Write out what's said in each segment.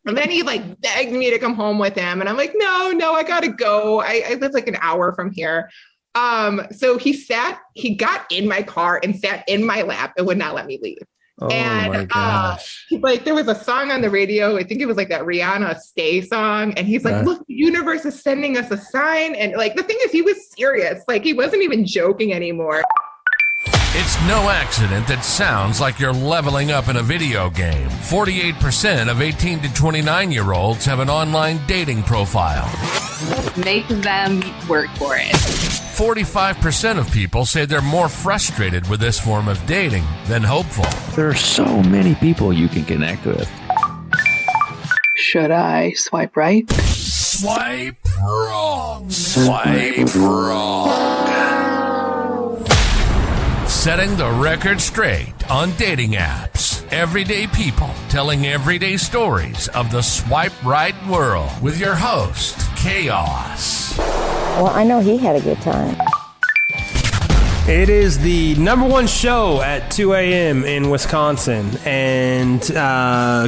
And then he like begged me to come home with him. And I'm like, no, I gotta go. I live like an hour from here. So he got in my car and sat in my lap and would not let me leave. Oh And my gosh. like there was a song on the radio, I think it was like that Rihanna Stay song. And he's like, look, the universe is sending us a sign. And like the thing is, he was serious. Like he wasn't even joking anymore. It's no accident that sounds like you're leveling up in a video game. 48% of 18 to 29-year-olds have an online dating profile. Make them work for it. 45% of people say they're more frustrated with this form of dating than hopeful. There are so many people you can connect with. Should I swipe right? Swipe wrong. Swipe wrong. Setting the record straight on dating apps. Everyday people telling everyday stories of the swipe right world with your host, Chaos. Well, I know he had a good time. It is the #1 show at 2 a.m. in Wisconsin, and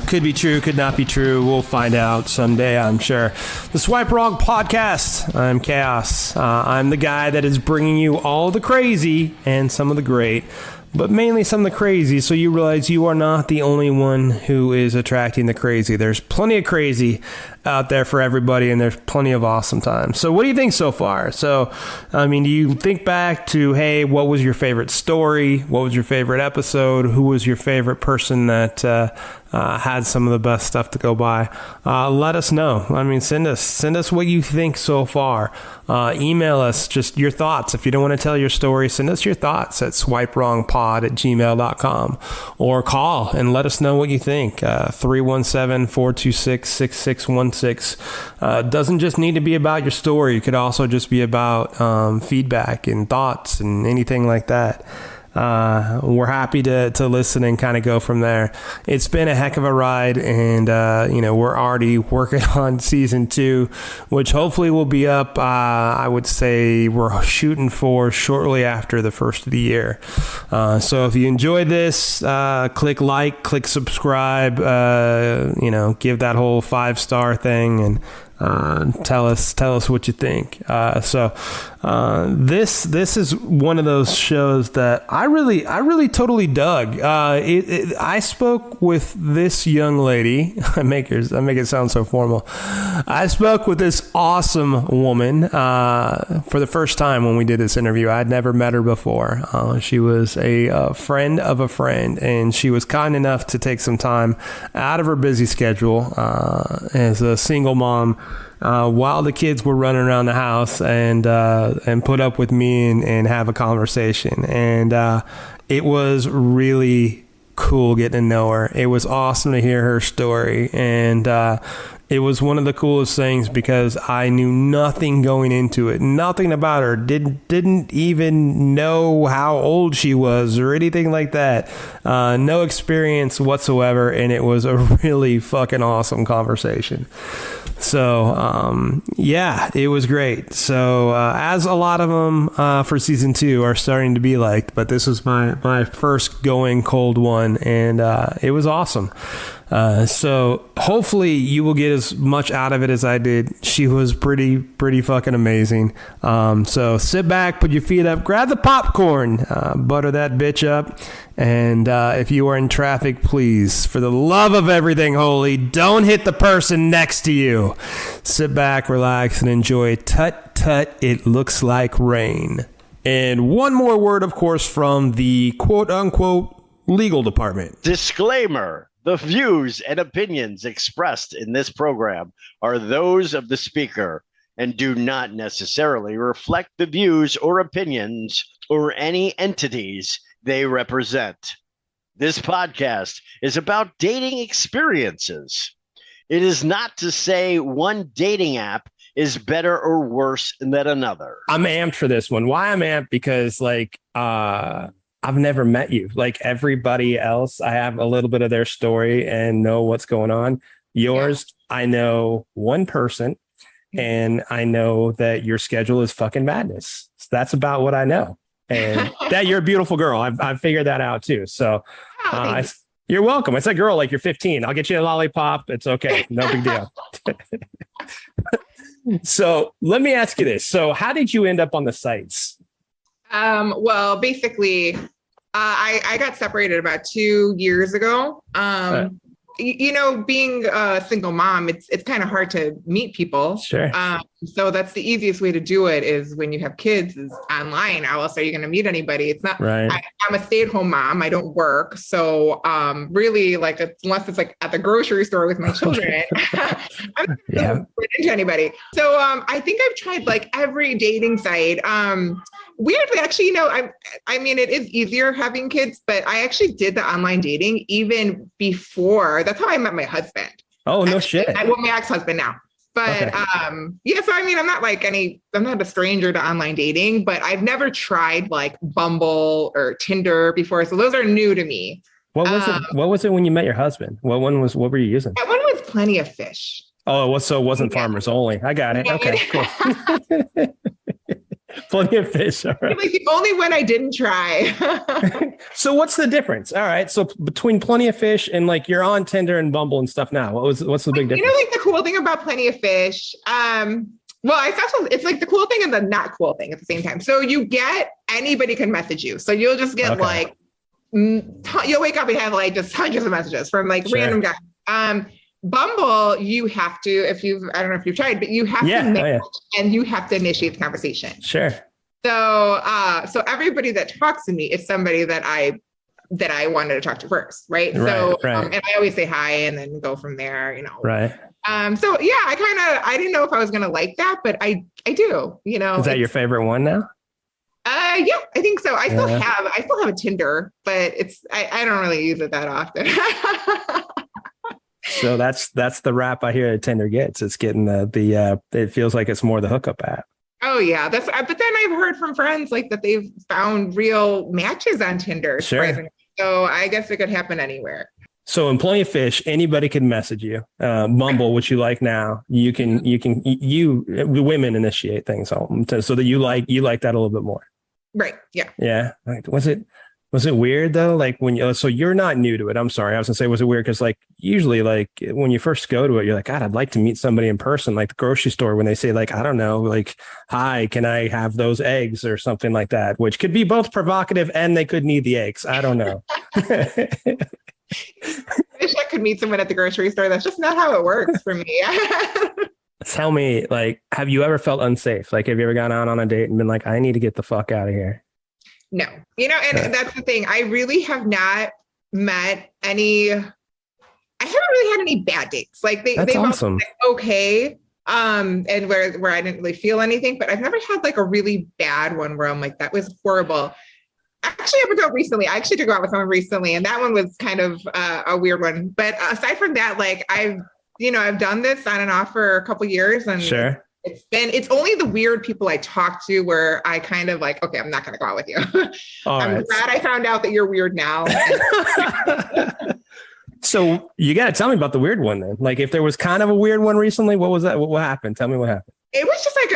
could be true, could not be true. We'll find out someday, I'm sure. The Swipe Wrong Podcast. I'm Chaos. I'm the guy that is bringing you all the crazy and some of the great, but mainly some of the crazy, so you realize you are not the only one who is attracting the crazy. There's plenty of crazy out there for everybody, and there's plenty of awesome times. So what do you think so far? So, I mean, do you think back to, hey, what was your favorite story? What was your favorite episode? Who was your favorite person that had some of the best stuff to go by? Let us know. I mean, send us what you think so far. Email us just your thoughts. If you don't want to tell your story, send us your thoughts at swipewrongpod@gmail.com, or call and let us know what you think. 317-426-6616. Doesn't just need to be about your story. It could also just be about feedback and thoughts and anything like that. We're happy to listen and kind of go from there. It's been a heck of a ride, and we're already working on season 2, which hopefully will be up. I would say we're shooting for shortly after the first of the year. So if you enjoyed this, click like, click subscribe, give that whole 5-star thing, and tell us what you think. This is one of those shows that I really totally dug. I spoke with this young lady. I make it sound so formal. I spoke with this awesome woman for the first time when we did this interview. I'd never met her before. She was a friend of a friend, and she was kind enough to take some time out of her busy schedule as a single mom while the kids were running around the house, and put up with me and have a conversation. And it was really cool getting to know her. It was awesome to hear her story, and it was one of the coolest things because I knew nothing going into it, nothing about her, didn't even know how old she was or anything like that. No experience whatsoever, and it was a really fucking awesome conversation. So, it was great. So, as a lot of them for season 2 are starting to be like, but this was my first going cold one, and it was awesome. So hopefully you will get as much out of it as I did. She was pretty fucking amazing. So sit back, put your feet up, grab the popcorn, butter that bitch up. And if you are in traffic, please, for the love of everything holy, don't hit the person next to you. Sit back, relax, and enjoy. Tut, tut, it looks like rain. And one more word, of course, from the quote-unquote legal department. Disclaimer. The views and opinions expressed in this program are those of the speaker and do not necessarily reflect the views or opinions or any entities they represent. This podcast is about dating experiences. It is not to say one dating app is better or worse than another. I'm amped for this one. Why I'm amped? Because I've never met you. Like everybody else, I have a little bit of their story and know what's going on. Yours, I know one person, and I know that your schedule is fucking madness. So that's about what I know. And that you're a beautiful girl. I've figured that out too. So You're welcome. It's like, girl, like you're 15. I'll get you a lollipop. It's okay. No big deal. So let me ask you this. So how did you end up on the sites? Well, basically, I got separated about 2 years ago. Being a single mom, it's kind of hard to meet people. Sure. So that's the easiest way to do it is when you have kids is online. How else are you going to meet anybody? It's not, right. I'm a stay-at-home mom. I don't work. So really like, unless it's like at the grocery store with my children, I'm not into anybody. So I think I've tried like every dating site. Weirdly, actually, I mean, it is easier having kids, but I actually did the online dating even before. That's how I met my husband. Oh, no shit. Well, my ex-husband now. But yeah, so I mean, I'm not a stranger to online dating, but I've never tried like Bumble or Tinder before. So those are new to me. What was it when you met your husband? What were you using? That one was Plenty of Fish. Oh, it wasn't Farmers Only. I got it. Okay, cool. Plenty of Fish. All right. Like the only one I didn't try. So what's the difference? All right. So between Plenty of Fish and like you're on Tinder and Bumble and stuff now, what's the big difference? Like the cool thing about Plenty of Fish. Well, it's like the cool thing and the not cool thing at the same time. So you get anybody can message you. So you'll just get like you'll wake up and have like just hundreds of messages from like random guys. Bumble, you have to, I don't know if you've tried, but you have to match and you have to initiate the conversation. Sure. So, so everybody that talks to me is somebody that I wanted to talk to first. Right. So, and I always say hi and then go from there, Right. So yeah, I didn't know if I was going to like that, but I do, Is that your favorite one now? Yeah, I think so. I still have a Tinder, but I don't really use it that often. So that's the rap I hear that Tinder gets. It's getting it feels like it's more the hookup app. Oh yeah, but then I've heard from friends like that they've found real matches on Tinder. Sure. So I guess it could happen anywhere. So in Plenty of Fish, anybody can message you. Mumble, which you like now, you women initiate things so that you like that a little bit more. Right. Yeah. Yeah. Was it weird though? Like so you're not new to it. I'm sorry. I was gonna say, was it weird? Cause like usually like when you first go to it, you're like, God, I'd like to meet somebody in person, like the grocery store when they say like, I don't know, like, hi, can I have those eggs or something like that, which could be both provocative and they could need the eggs. I don't know. I wish I could meet someone at the grocery store. That's just not how it works for me. Tell me, like, have you ever felt unsafe? Like, have you ever gone out on a date and been like, I need to get the fuck out of here? No, and that's the thing. I really have not met I haven't really had any bad dates. Like they've awesome. Like, okay. And where I didn't really feel anything, but I've never had like a really bad one where I'm like, that was horrible. Actually, up until recently, I actually did go out with someone recently, and that one was kind of a weird one. But aside from that, like I've done this on and off for a couple years, and sure. It's only the weird people I talk to where I kind of like, okay, I'm not going to go out with you. I'm glad I found out that you're weird now. So you got to tell me about the weird one then. Like if there was kind of a weird one recently, what was that? What happened? Tell me what happened. It was just like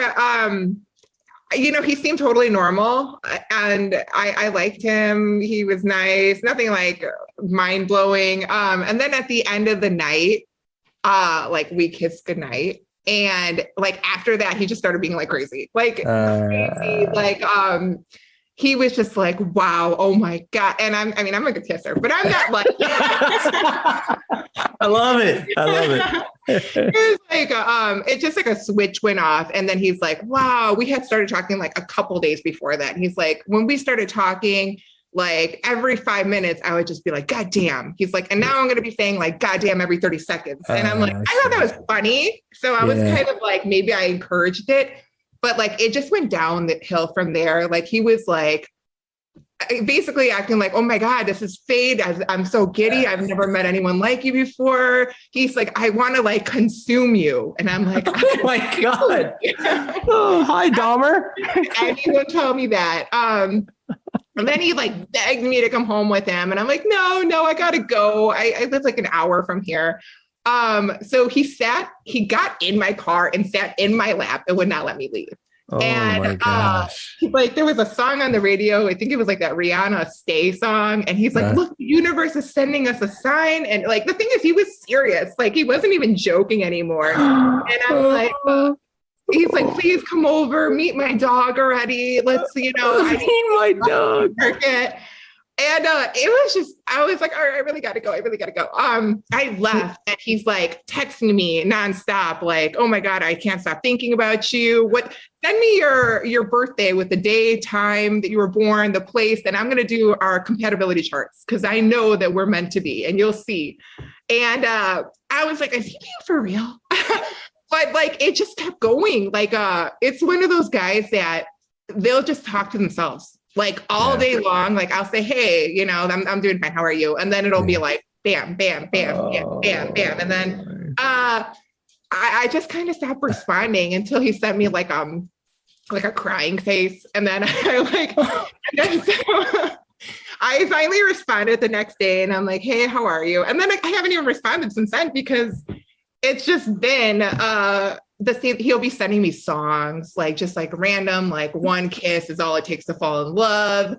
he seemed totally normal and I liked him. He was nice, nothing like mind blowing. And then at the end of the night, like we kissed goodnight. And like after that, he just started being like crazy, crazy. Like he was just like, wow, oh my God. And I'm a good kisser, but I'm not like I love it. It was like it's just like a switch went off. And then he's like, wow, we had started talking like a couple days before that. And he's like, when we started talking, like every 5 minutes, I would just be like, God damn. He's like, and now I'm going to be saying like, God damn, every 30 seconds. And I'm like, I thought that was funny. So I was kind of like, maybe I encouraged it, but like, it just went down the hill from there. Like he was like, basically acting like, oh my God, this is fate. I'm so giddy. I've never met anyone like you before. He's like, I want to like consume you. And I'm like, oh my God. Oh, hi, Dahmer. And he would tell me that. And then he like begged me to come home with him. And I'm like, no, I gotta go. I live like an hour from here. So he got in my car and sat in my lap and would not let me leave. Oh And my gosh. like there was a song on the radio, I think it was like that Rihanna Stay song, and he's like, look, the universe is sending us a sign. And like the thing is, he was serious, like he wasn't even joking anymore. And I'm like, he's like, please come over, meet my dog already. Let's, I Meet my dog. Circuit. And it was just, I was like, all right, I really got to go. I left and he's like texting me nonstop, like, oh my God, I can't stop thinking about you. Send me your birthday with the day, time that you were born, the place, and I'm going to do our compatibility charts because I know that we're meant to be and you'll see. And I was like, is he being for real? But like, it just kept going. Like, it's one of those guys that they'll just talk to themselves. Like all day long, like I'll say, hey, I'm doing fine. How are you? And then it'll be like, bam, bam, bam, bam, bam, bam. And then I just kind of stopped responding until he sent me like a crying face. And then I finally responded the next day and I'm like, hey, how are you? And then I haven't even responded since then because it's just been the same. He'll be sending me songs, like just like random, like one kiss is all it takes to fall in love.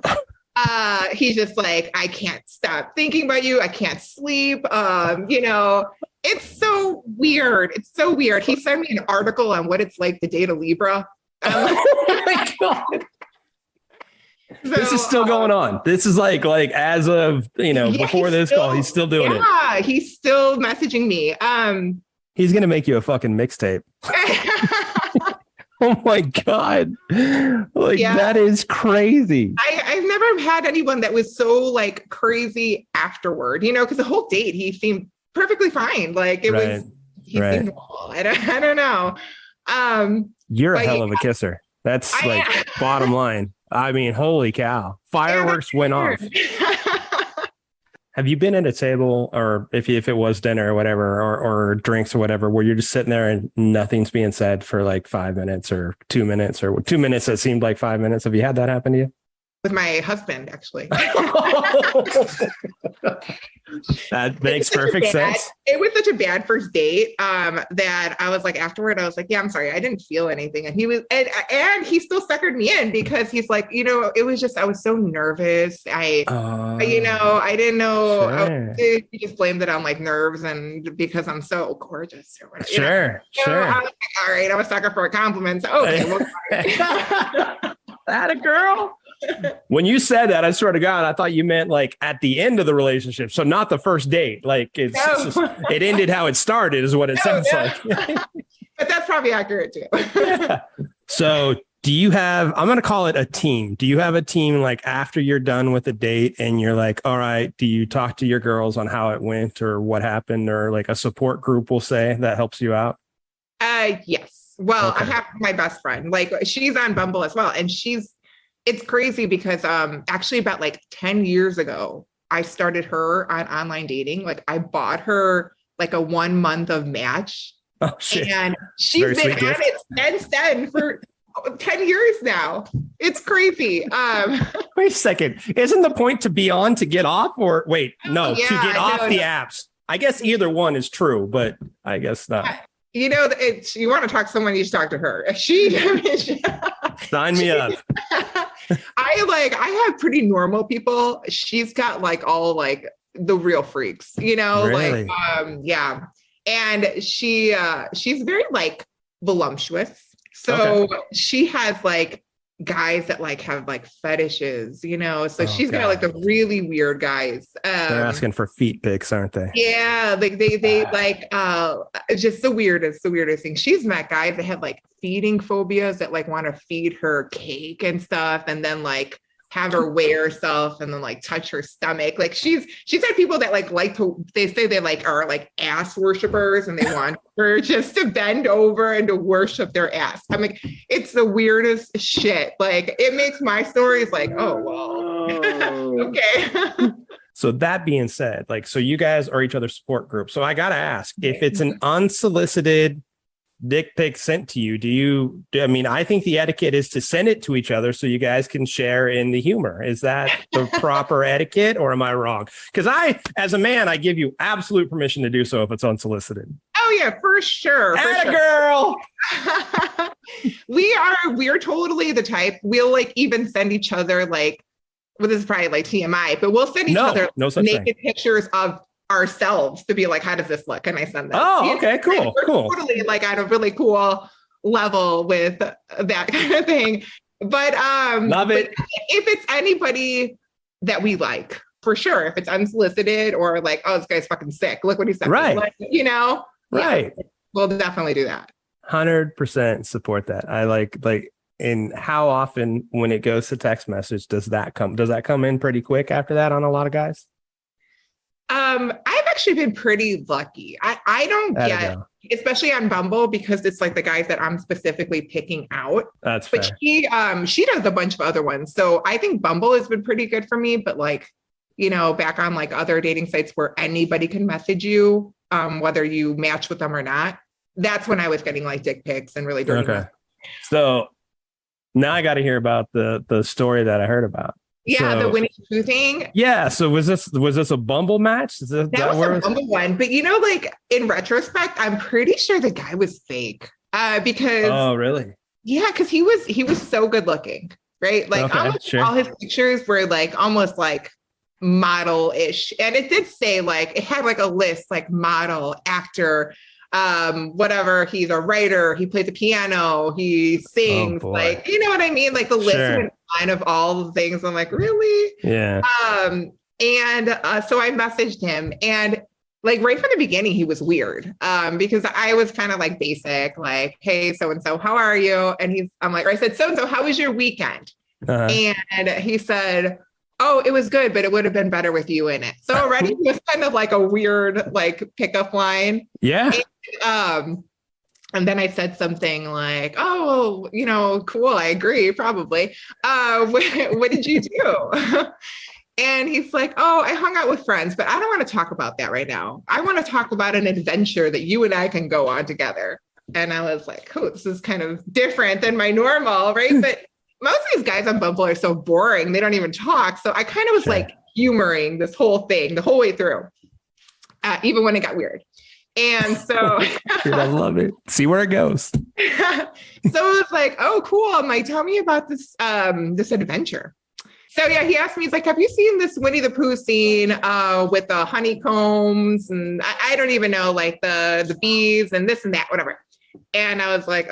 He's just like, I can't stop thinking about you. I can't sleep. It's so weird. It's so weird. He sent me an article on what it's like to date a Libra. Oh my God. This is still going on. This is like as of, before this call, he's still doing it. Yeah, he's still messaging me. He's going to make you a fucking mixtape. Oh my God. That is crazy. I've never had anyone that was so like crazy afterward, because the whole date, he seemed perfectly fine. Like it was, he seemed normal. I don't know. You're a hell of a kisser. That's bottom line. I mean, holy cow. Fireworks went off. Have you been at a table, or if it was dinner or whatever, or drinks or whatever, where you're just sitting there and nothing's being said for like 5 minutes or 2 minutes or 2 minutes that seemed like 5 minutes? Have you had that happen to you? With my husband, actually. That makes perfect sense. It was such a bad first date that I was like, afterward, I was like, yeah, I'm sorry, I didn't feel anything. And he was, and he still suckered me in because he's like, it was just, I was so nervous. I didn't know. Sure. He just blamed it on like nerves and because I'm so gorgeous or whatever. Sure. I was like, all right, I'm a sucker for a compliment. So, okay, well, that a girl. When you said that, I swear to God, I thought you meant like at the end of the relationship. So not the first date. Like it ended how it started is what it sounds like. But that's probably accurate too. Yeah. So do you have, I'm going to call it a team. Do you have a team like after you're done with a date and you're like, all right, do you talk to your girls on how it went or what happened, or like a support group will say that helps you out? Yes. Well, okay. I have my best friend, like she's on Bumble as well. And it's crazy because actually about like 10 years ago, I started her on online dating. Like I bought her like a 1 month of Match. Oh, shit. And she's been on it since then for 10 years now. It's crazy. Wait a second. Isn't the point to be on to get off, or wait, no, to get off the apps? I guess either one is true, but I guess not. You want to talk to someone, you just talk to her. Sign me up. I have pretty normal people. She's got like all like the real freaks, Really? like, yeah. And she's very like voluptuous. So she has like guys that like have like fetishes, so she's got like the really weird guys. They're asking for feet pics, aren't they? Yeah, like they like just the weirdest thing. She's met guys that have like feeding phobias that like want to feed her cake and stuff, and then like have her weigh herself and then like touch her stomach. Like she's had people that like to, they say they like are like ass worshipers and they want her just to bend over and to worship their ass. I'm like, it's the weirdest shit. Like it makes my stories like, oh, well, okay. So that being said, like, so you guys are each other's support group. So I got to ask, if it's an unsolicited dick pic sent to you, I think the etiquette is to send it to each other so you guys can share in the humor. Is that the proper etiquette, or am I wrong? Because as a man, I give you absolute permission to do so if it's unsolicited. Oh yeah, for sure. For sure. Girl. We're totally the type. We'll like even send each other like, well, this is probably like TMI, but we'll send each other no such naked thing. pictures of ourselves to be like, how does this look? Can I send that? Oh, okay, cool, We're cool. totally like at a really cool level with that kind of thing. But Love it. if it's anybody that we like, for sure. If it's unsolicited or like, oh, this guy's fucking sick. Look what he said. Right. Like, you know? Right. Yeah, we'll definitely do that. 100% support that. I like, and how often when it goes to text message, does that come in pretty quick after that on a lot of guys? I've actually been pretty lucky. I don't get, especially on Bumble, because it's like the guys that I'm specifically picking out. That's fair. But she does a bunch of other ones. So I think Bumble has been pretty good for me. But like, you know, back on like other dating sites where anybody can message you, whether you match with them or not, that's when I was getting like dick pics and really dirty. Okay. So now I got to hear about the story that I heard about. Yeah, so, the Winnie the Pooh thing. Yeah. So was this a Bumble match? That was a Bumble one. But you know, like in retrospect, I'm pretty sure the guy was fake. Because oh really? Yeah, because he was so good looking, right? Like all his pictures were like almost like model-ish. And it did say like it had like a list like model, actor, whatever. He's a writer, he plays the piano, he sings, like, you know what I mean? Like the list went line of all the things. I'm like, really? Yeah. And so I messaged him, and like right from the beginning, he was weird. Because I was kind of like basic, like, hey, so-and-so, how are you? And I said, so-and-so, how was your weekend? And he said, oh, it was good, but it would have been better with you in it. So already it was kind of like a weird, like pickup line. Yeah. And then I said something like, oh, you know, cool. I agree. Probably. What did you do? And he's like, oh, I hung out with friends, but I don't want to talk about that right now. I want to talk about an adventure that you and I can go on together. And I was like, oh, this is kind of different than my normal, right? But most of these guys on Bumble are so boring. They don't even talk. So I kind of was like humoring this whole thing the whole way through, even when it got weird. And so I love it. See where it goes. So it was like, oh, cool. I'm like, tell me about this, this adventure. So yeah, he asked me, he's like, have you seen this Winnie the Pooh scene with the honeycombs? And I don't even know, like the bees and this and that, whatever. And I was like,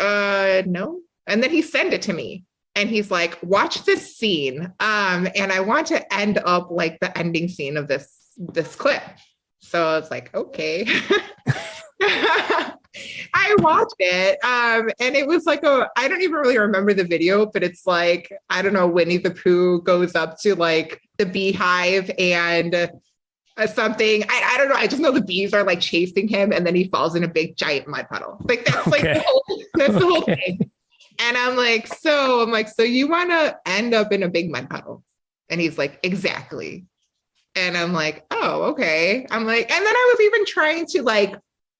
no. And then he sent it to me. And he's like, watch this scene. And I want to end up like the ending scene of this clip. So I was like, okay. I watched it. And it was like I don't even really remember the video, but it's like, I don't know, Winnie the Pooh goes up to like the beehive and something. I don't know. I just know the bees are like chasing him, and then he falls in a big giant mud puddle. Like that's like the whole thing. And I'm like, so you want to end up in a big mud puddle? And he's like, exactly. And I'm like, oh, okay. I'm like, and then I was even trying to like,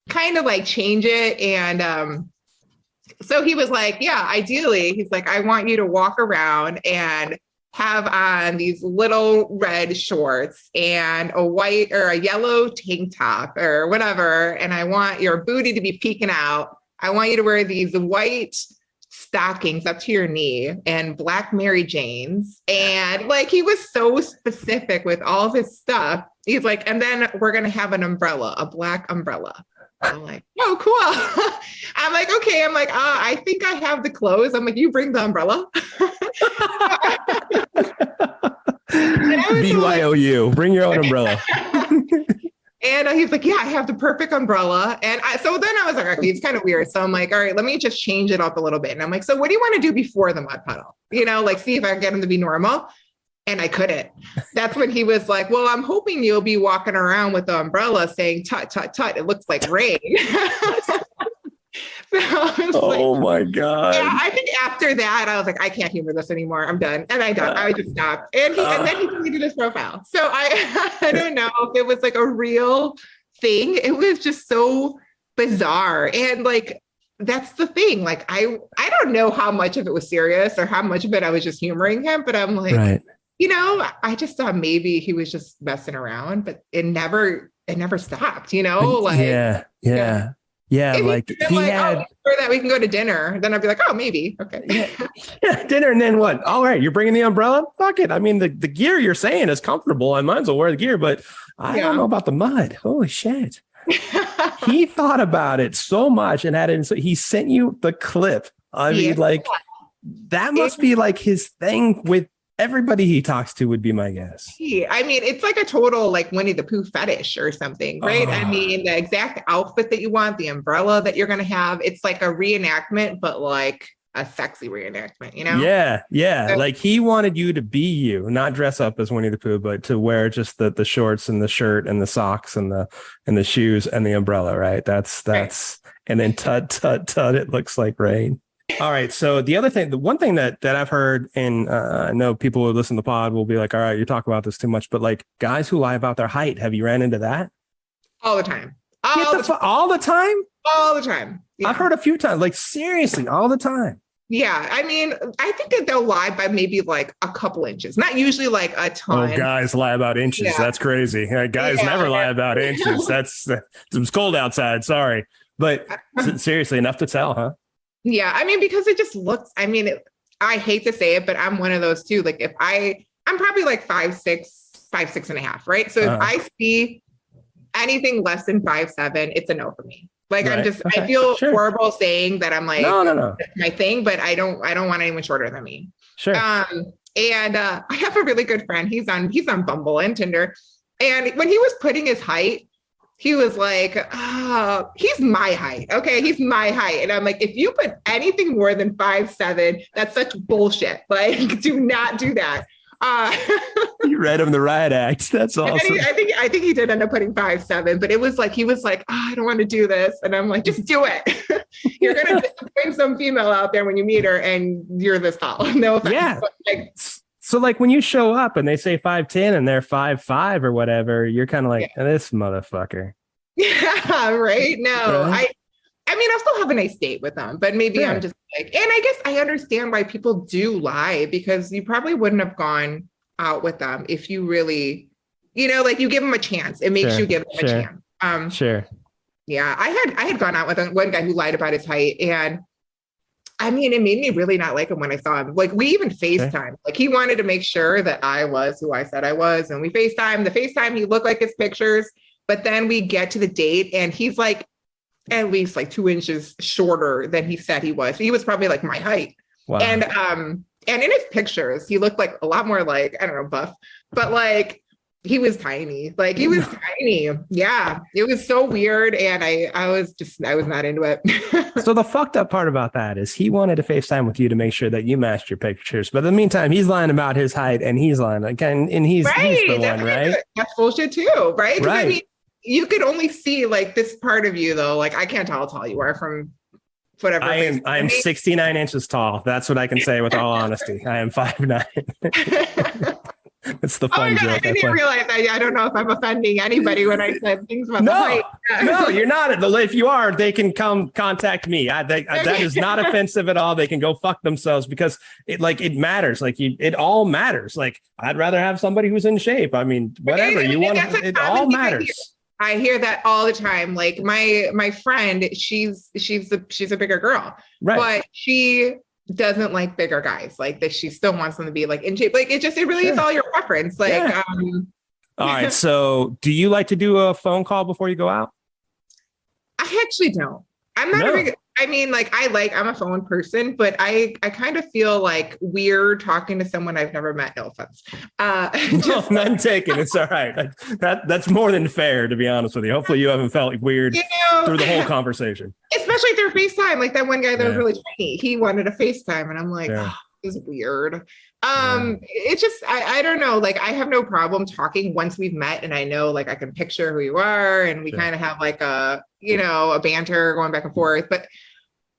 kind of like change it. And so he was like, yeah, ideally, he's like, I want you to walk around and have on these little red shorts and a white or a yellow tank top or whatever. And I want your booty to be peeking out. I want you to wear these white stockings up to your knee and black Mary Janes. And like, he was so specific with all this stuff. He's like, and then we're going to have an umbrella, a black umbrella. I'm like, oh, cool. I'm like, okay. I'm like, I think I have the clothes. I'm like, you bring the umbrella. BYOU, bring your own umbrella. And he's like, yeah, I have the perfect umbrella. And so then I was like, okay, it's kind of weird. So I'm like, all right, let me just change it up a little bit. And I'm like, so what do you want to do before the mud puddle? You know, like see if I can get him to be normal. And I couldn't. That's when he was like, well, I'm hoping you'll be walking around with the umbrella saying, tut, tut, tut. It looks like rain. Oh my God. Yeah, I think after that, I was like, I can't humor this anymore. I'm done. And I just stopped. And then he deleted his profile. So I don't know if it was like a real thing. It was just so bizarre. And like, that's the thing. Like, I don't know how much of it was serious or how much of it I was just humoring him, but I'm like, you know, I just thought maybe he was just messing around, but it never stopped, you know? Like, yeah. Yeah, If like been he like, had oh, for that we can go to dinner, then I'd be like, oh, maybe. Okay. Yeah, dinner and then what? All right, you're bringing the umbrella? Fuck it. I mean, the gear you're saying is comfortable. I might as well wear the gear, but I don't know about the mud. Holy shit. He thought about it so much and had it. So he sent you the clip. I mean, like that must be like his thing with everybody he talks to would be my guess. I mean, it's like a total like Winnie the Pooh fetish or something, right? I mean, the exact outfit that you want, the umbrella that you're going to have, it's like a reenactment, but like a sexy reenactment, you know? Yeah, yeah. So, like he wanted you to be you, not dress up as Winnie the Pooh, but to wear just the shorts and the shirt and the socks and the shoes and the umbrella, right? That's right. And then tut tut tut, it looks like rain. All right. So the one thing that I've heard, and I know people who listen to the pod will be like, all right, you talk about this too much, but like guys who lie about their height, have you ran into that? All the time. All the time? All the time. Yeah. I've heard a few times, like seriously, all the time. Yeah. I mean, I think that they'll lie by maybe like a couple inches, not usually like a ton. Oh, guys lie about inches. Yeah. That's crazy. Guys never lie about inches. It's cold outside. Sorry. But seriously, enough to tell, huh? Yeah. I mean, because it just looks, I mean, I hate to say it, but I'm one of those too. Like if I'm probably like 5'6", 5'6.5", right? So if I see anything less than 5'7", it's a no for me. Like right. I feel horrible saying that I'm like, no. That's my thing, but I don't want anyone shorter than me. Sure. And I have a really good friend. He's on Bumble and Tinder. And when he was putting his height, he was like, he's my height. Okay. He's my height. And I'm like, if you put anything more than 5'7", that's such bullshit. Like, do not do that. You read him the riot act. That's awesome. I think he did end up putting 5'7", but it was like he was like, I don't want to do this, and I'm like, just do it. You're gonna bring some female out there when you meet her, and you're this tall. No offense. Yeah. So like when you show up and they say 5'10" and they're 5'5" or whatever, you're kind of like this motherfucker. Yeah. Right. No. Right? I mean, I'll still have a nice date with them, but maybe I'm just like, and I guess I understand why people do lie, because you probably wouldn't have gone out with them if you really, like you give them a chance. It makes you give them a chance. Sure. Yeah. I had gone out with one guy who lied about his height, and I mean, it made me really not like him when I saw him. Like we even FaceTime, like he wanted to make sure that I was who I said I was. And we FaceTime, he looked like his pictures, but then we get to the date and he's like, at least like 2 inches shorter than he said he was. He was probably like my height. Wow. And in his pictures, he looked like a lot more like, I don't know, buff, but like he was tiny. Like he was tiny. Yeah. It was so weird. And I was not into it. So the fucked up part about that is he wanted to FaceTime with you to make sure that you matched your pictures. But in the meantime, he's lying about his height and he's lying again. And he's the one, right? That's bullshit too. Right. I mean, you could only see like this part of you though. Like I can't tell how tall you are from whatever. I am 69 inches tall. That's what I can say with all honesty. I am 5'9". It's the fun joke. I didn't even realize I don't know if I'm offending anybody when I said things about the height. No, you're not. If you are, they can come contact me. That is not offensive at all. They can go fuck themselves because it matters. Like it all matters. Like I'd rather have somebody who's in shape. I mean, whatever you want. It all matters. I hear that all the time. Like my friend, she's a bigger girl, right? But she doesn't like bigger guys. Like that, she still wants them to be like in shape. Like it really is all your preference. Like, all right. So, do you like to do a phone call before you go out? I actually don't. I'm not a big. I mean, like I'm a phone person, but I kind of feel like weird talking to someone I've never met. No offense. No, none taken. It's all right. That's more than fair, to be honest with you. Hopefully you haven't felt weird through the whole conversation. Especially through FaceTime. Like that one guy that was really tiny, he wanted a FaceTime and I'm like, this is weird. It's just, I don't know. Like I have no problem talking once we've met and I know like I can picture who you are and we kind of have like a banter going back and forth, but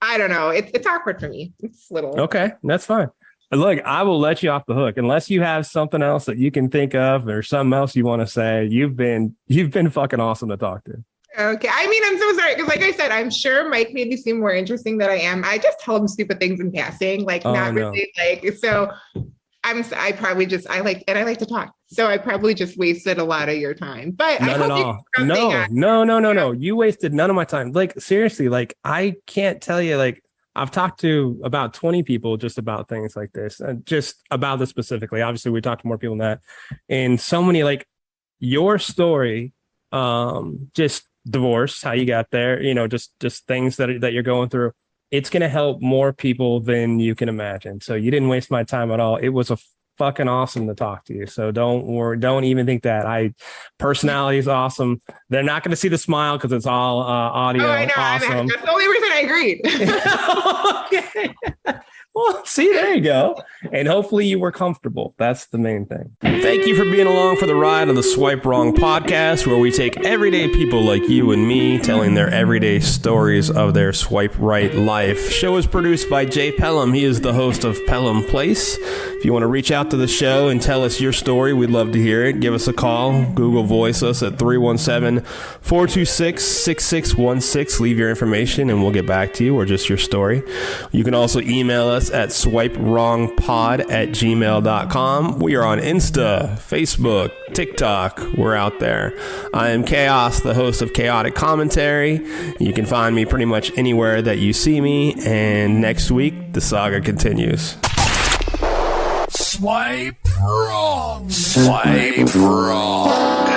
I don't know. It's awkward for me. It's little. Okay. That's fine. Look, I will let you off the hook unless you have something else that you can think of or something else you want to say. You've been fucking awesome to talk to. Okay. I mean, I'm so sorry. Cause like I said, I'm sure Mike made me seem more interesting than I am. I just tell him stupid things in passing, like really like, so I probably just, I like to talk. So I probably just wasted a lot of your time, but I None hope at you all. something No. You wasted none of my time. Like, seriously, like, I can't tell you, like, I've talked to about 20 people just about things like this, just about this specifically. Obviously, we talked to more people than that. And so many, like, your story, just divorce, how you got there, just things that you're going through. It's going to help more people than you can imagine. So you didn't waste my time at all. It was fucking awesome to talk to you. So don't worry. Don't even think that. Personality is awesome. They're not going to see the smile because it's all audio. Oh, I know. Awesome. That's the only reason I agreed. Okay. Well, see, there you go. And hopefully you were comfortable. That's the main thing. Thank you for being along for the ride on the Swipe Wrong podcast, where we take everyday people like you and me telling their everyday stories of their swipe right life. Show is produced by Jay Pelham. He is the host of Pelham Place. If you want to reach out to the show and tell us your story, we'd love to hear it. Give us a call. Google Voice us at 317-426-6616. Leave your information and we'll get back to you, or just your story. You can also email us at swipewrongpod@gmail.com. We are on Insta, Facebook, TikTok. We're out there. I am Chaos, the host of Chaotic Commentary. You can find me pretty much anywhere that you see me. And next week, the saga continues. Swipe wrong. Swipe wrong.